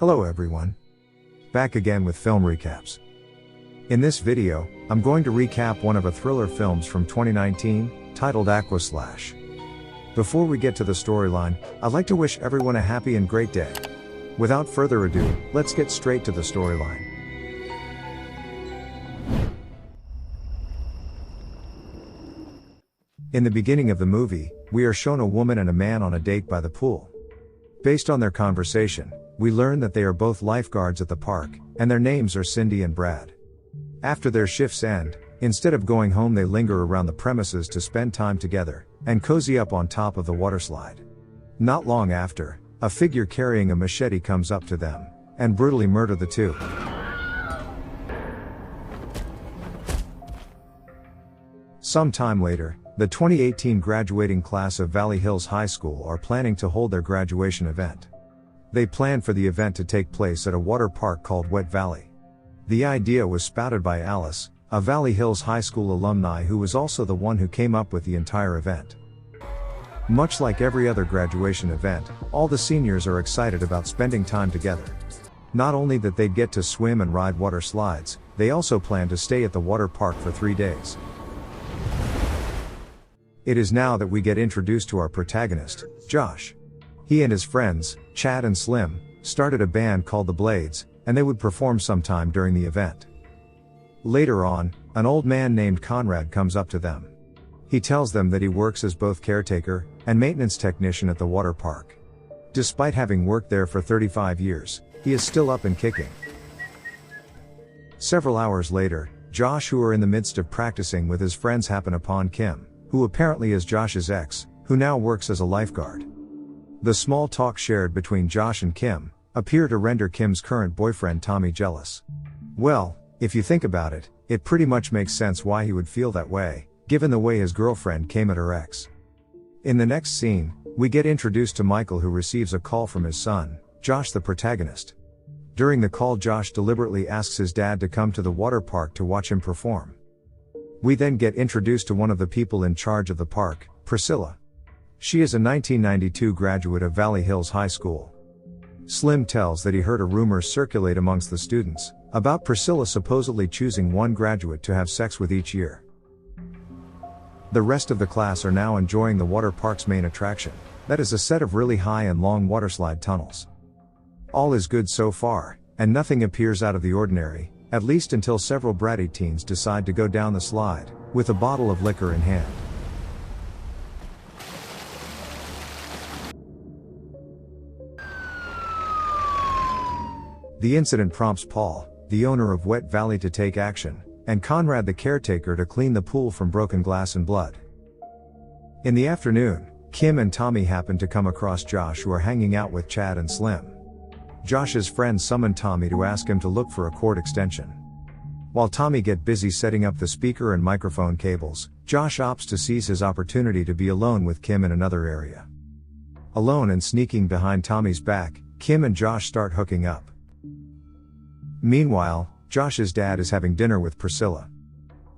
Hello everyone. Back again with film recaps. In this video, I'm going to recap one of a thriller films from 2019, titled Aquaslash. Before we get to the storyline, I'd like to wish everyone a happy and great day. Without further ado, let's get straight to the storyline. In the beginning of the movie, we are shown a woman and a man on a date by the pool. Based on their conversation, we learn that they are both lifeguards at the park, and their names are Cindy and Brad. After their shifts end, instead of going home they linger around the premises to spend time together, and cozy up on top of the waterslide. Not long after, a figure carrying a machete comes up to them, and brutally murder the two. Some time later, the 2018 graduating class of Valley Hills High School are planning to hold their graduation event. They plan for the event to take place at a water park called Wet Valley. The idea was spouted by Alice, a Valley Hills High School alumni who was also the one who came up with the entire event. Much like every other graduation event, all the seniors are excited about spending time together. Not only that they'd get to swim and ride water slides, they also plan to stay at the water park for 3 days. It is now that we get introduced to our protagonist, Josh. He and his friends, Chad and Slim, started a band called the Blades, and they would perform sometime during the event. Later on, an old man named Conrad comes up to them. He tells them that he works as both caretaker and maintenance technician at the water park. Despite having worked there for 35 years, he is still up and kicking. Several hours later, Josh, who are in the midst of practicing with his friends, happen upon Kim, who apparently is Josh's ex, who now works as a lifeguard. The small talk shared between Josh and Kim appear to render Kim's current boyfriend Tommy jealous. Well, if you think about it, it pretty much makes sense why he would feel that way, given the way his girlfriend came at her ex. In the next scene, we get introduced to Michael, who receives a call from his son, Josh the protagonist. During the call, Josh deliberately asks his dad to come to the water park to watch him perform. We then get introduced to one of the people in charge of the park, Priscilla. She is a 1992 graduate of Valley Hills High School. Slim tells that he heard a rumor circulate amongst the students about Priscilla supposedly choosing one graduate to have sex with each year. The rest of the class are now enjoying the water park's main attraction, that is a set of really high and long waterslide tunnels. All is good so far, and nothing appears out of the ordinary, at least until several bratty teens decide to go down the slide, with a bottle of liquor in hand. The incident prompts Paul, the owner of Wet Valley, to take action, and Conrad, the caretaker, to clean the pool from broken glass and blood. In the afternoon, Kim and Tommy happen to come across Josh, who are hanging out with Chad and Slim. Josh's friends summon Tommy to ask him to look for a cord extension. While Tommy get busy setting up the speaker and microphone cables, Josh opts to seize his opportunity to be alone with Kim in another area. Alone and sneaking behind Tommy's back, Kim and Josh start hooking up. Meanwhile, Josh's dad is having dinner with Priscilla.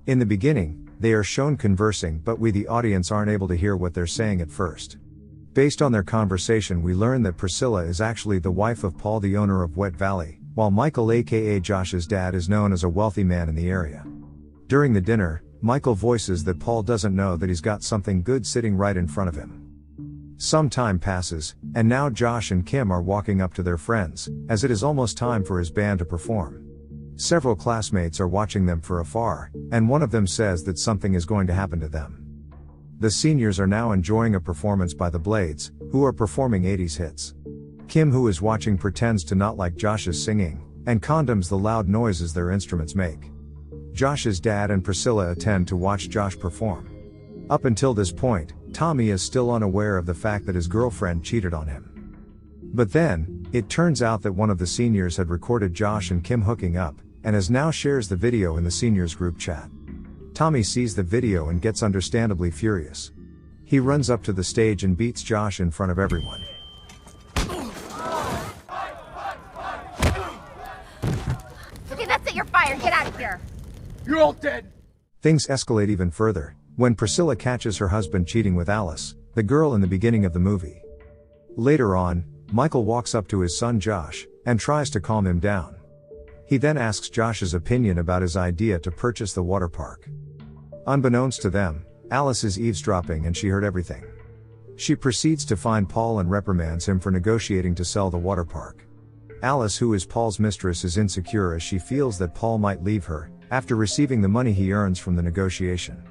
In the beginning, they are shown conversing, but we the audience aren't able to hear what they're saying at first. Based on their conversation, we learn that Priscilla is actually the wife of Paul, the owner of Wet Valley, while Michael, aka Josh's dad, is known as a wealthy man in the area. During the dinner, Michael voices that Paul doesn't know that he's got something good sitting right in front of him. Some time passes, and now Josh and Kim are walking up to their friends, as it is almost time for his band to perform. Several classmates are watching them from afar, and one of them says that something is going to happen to them. The seniors are now enjoying a performance by the Blades, who are performing 80s hits. Kim, who is watching, pretends to not like Josh's singing, and condemns the loud noises their instruments make. Josh's dad and Priscilla attend to watch Josh perform. Up until this point, Tommy is still unaware of the fact that his girlfriend cheated on him. But then, it turns out that one of the seniors had recorded Josh and Kim hooking up, and as now shares the video in the seniors group chat. Tommy sees the video and gets understandably furious. He runs up to the stage and beats Josh in front of everyone. Okay, that's it, you're fired, get out of here. You're all dead. Things escalate even further when Priscilla catches her husband cheating with Alice, the girl in the beginning of the movie. Later on, Michael walks up to his son Josh, and tries to calm him down. He then asks Josh's opinion about his idea to purchase the water park. Unbeknownst to them, Alice is eavesdropping and she heard everything. She proceeds to find Paul and reprimands him for negotiating to sell the water park. Alice, who is Paul's mistress, is insecure as she feels that Paul might leave her, after receiving the money he earns from the negotiation.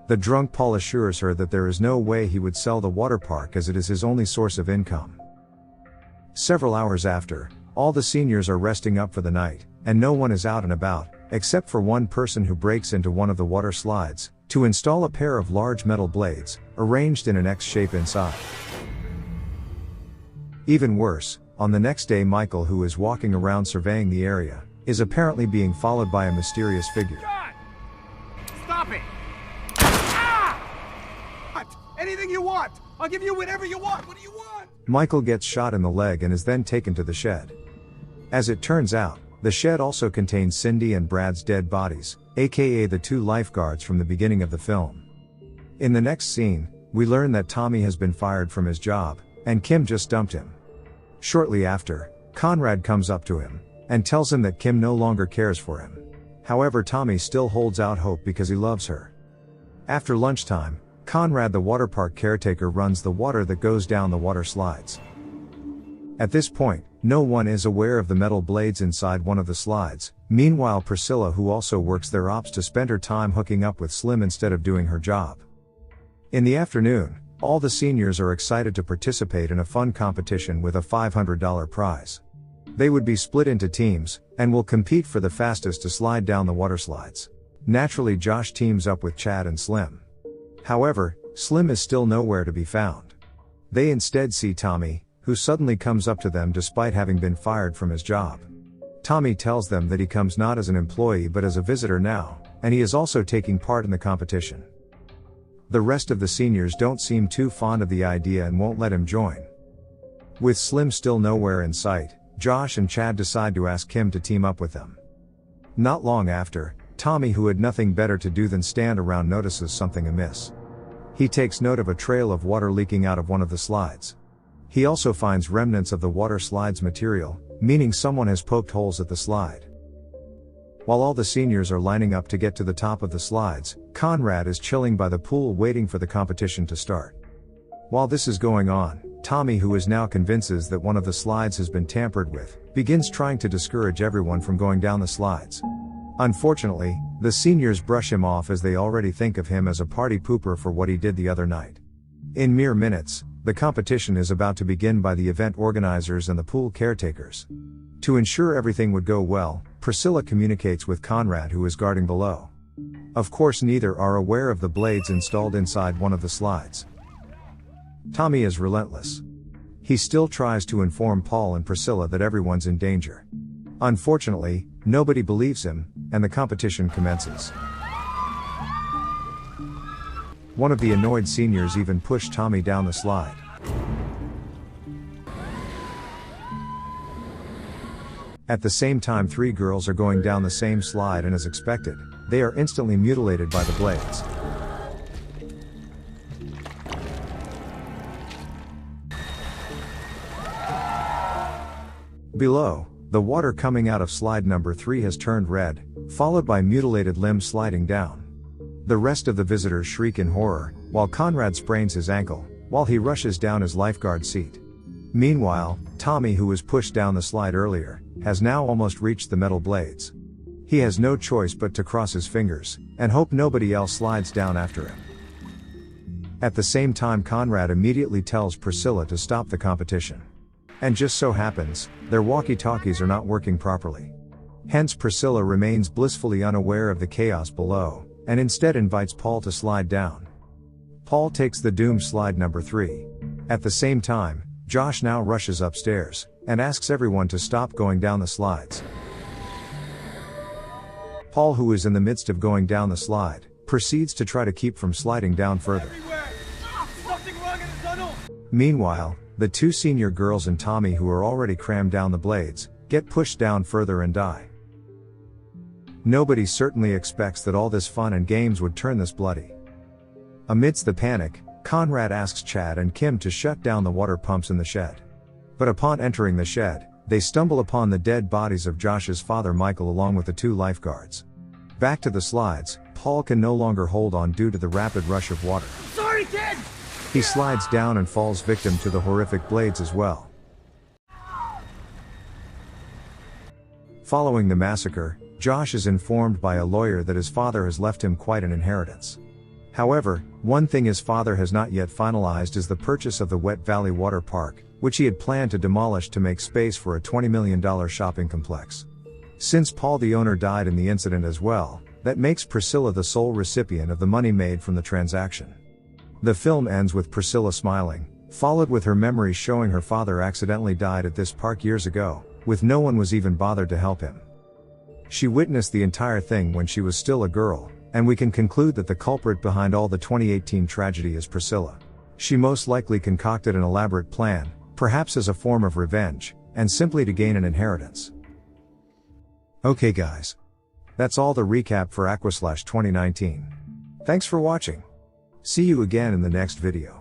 The drunk Paul assures her that there is no way he would sell the water park as it is his only source of income. Several hours after, all the seniors are resting up for the night, and no one is out and about, except for one person who breaks into one of the water slides, to install a pair of large metal blades, arranged in an X shape inside. Even worse, on the next day Michael, who is walking around surveying the area, is apparently being followed by a mysterious figure. God! Stop it! Ah! Anything you want! I'll give you whatever you want! What do you want? Michael gets shot in the leg and is then taken to the shed. As it turns out, the shed also contains Cindy and Brad's dead bodies, aka the two lifeguards from the beginning of the film. In the next scene, we learn that Tommy has been fired from his job, and Kim just dumped him. Shortly after, Conrad comes up to him, and tells him that Kim no longer cares for him. However, Tommy still holds out hope because he loves her. After lunchtime, Conrad, the water park caretaker, runs the water that goes down the water slides. At this point, no one is aware of the metal blades inside one of the slides. Meanwhile, Priscilla, who also works there, opts to spend her time hooking up with Slim instead of doing her job. In the afternoon, all the seniors are excited to participate in a fun competition with a $500 prize. They would be split into teams, and will compete for the fastest to slide down the water slides. Naturally, Josh teams up with Chad and Slim. However, Slim is still nowhere to be found. They instead see Tommy, who suddenly comes up to them despite having been fired from his job. Tommy tells them that he comes not as an employee but as a visitor now, and he is also taking part in the competition. The rest of the seniors don't seem too fond of the idea and won't let him join. With Slim still nowhere in sight, Josh and Chad decide to ask him to team up with them. Not long after, Tommy, who had nothing better to do than stand around, notices something amiss. He takes note of a trail of water leaking out of one of the slides. He also finds remnants of the water slide's material, meaning someone has poked holes at the slide. While all the seniors are lining up to get to the top of the slides, Conrad is chilling by the pool waiting for the competition to start. While this is going on, Tommy, who is now convinces that one of the slides has been tampered with, begins trying to discourage everyone from going down the slides. Unfortunately, the seniors brush him off as they already think of him as a party pooper for what he did the other night. In mere minutes, the competition is about to begin by the event organizers and the pool caretakers. To ensure everything would go well, Priscilla communicates with Conrad, who is guarding below. Of course, neither are aware of the blades installed inside one of the slides. Tommy is relentless. He still tries to inform Paul and Priscilla that everyone's in danger. Unfortunately, nobody believes him, and the competition commences. One of the annoyed seniors even pushed Tommy down the slide. At the same time, 3 girls are going down the same slide, and as expected, they are instantly mutilated by the blades. Below, the water coming out of slide number 3 has turned red, followed by mutilated limbs sliding down. The rest of the visitors shriek in horror, while Conrad sprains his ankle, while he rushes down his lifeguard seat. Meanwhile, Tommy, who was pushed down the slide earlier, has now almost reached the metal blades. He has no choice but to cross his fingers, and hope nobody else slides down after him. At the same time, Conrad immediately tells Priscilla to stop the competition. And just so happens, their walkie-talkies are not working properly. Hence, Priscilla remains blissfully unaware of the chaos below, and instead invites Paul to slide down. Paul takes the doomed slide number 3. At the same time, Josh now rushes upstairs, and asks everyone to stop going down the slides. Paul, who is in the midst of going down the slide, proceeds to try to keep from sliding down further. Something wrong in the tunnel! Meanwhile, the 2 senior girls and Tommy, who are already crammed down the blades, get pushed down further and die. Nobody certainly expects that all this fun and games would turn this bloody. Amidst the panic, Conrad asks Chad and Kim to shut down the water pumps in the shed. But upon entering the shed, They stumble upon the dead bodies of Josh's father Michael along with the 2 lifeguards. Back to the slides, Paul can no longer hold on due to the rapid rush of water. Sorry, kid! He slides down and falls victim to the horrific blades as well. Following the massacre, Josh is informed by a lawyer that his father has left him quite an inheritance. However, one thing his father has not yet finalized is the purchase of the Wet Valley Water Park, which he had planned to demolish to make space for a $20 million shopping complex. Since Paul the owner died in the incident as well, that makes Priscilla the sole recipient of the money made from the transaction. The film ends with Priscilla smiling, followed with her memories showing her father accidentally died at this park years ago, with no one was even bothered to help him. She witnessed the entire thing when she was still a girl, and we can conclude that the culprit behind all the 2018 tragedy is Priscilla. She most likely concocted an elaborate plan, perhaps as a form of revenge, and simply to gain an inheritance. Okay guys. That's all the recap for Aqua/2019. Thanks for watching. See you again in the next video.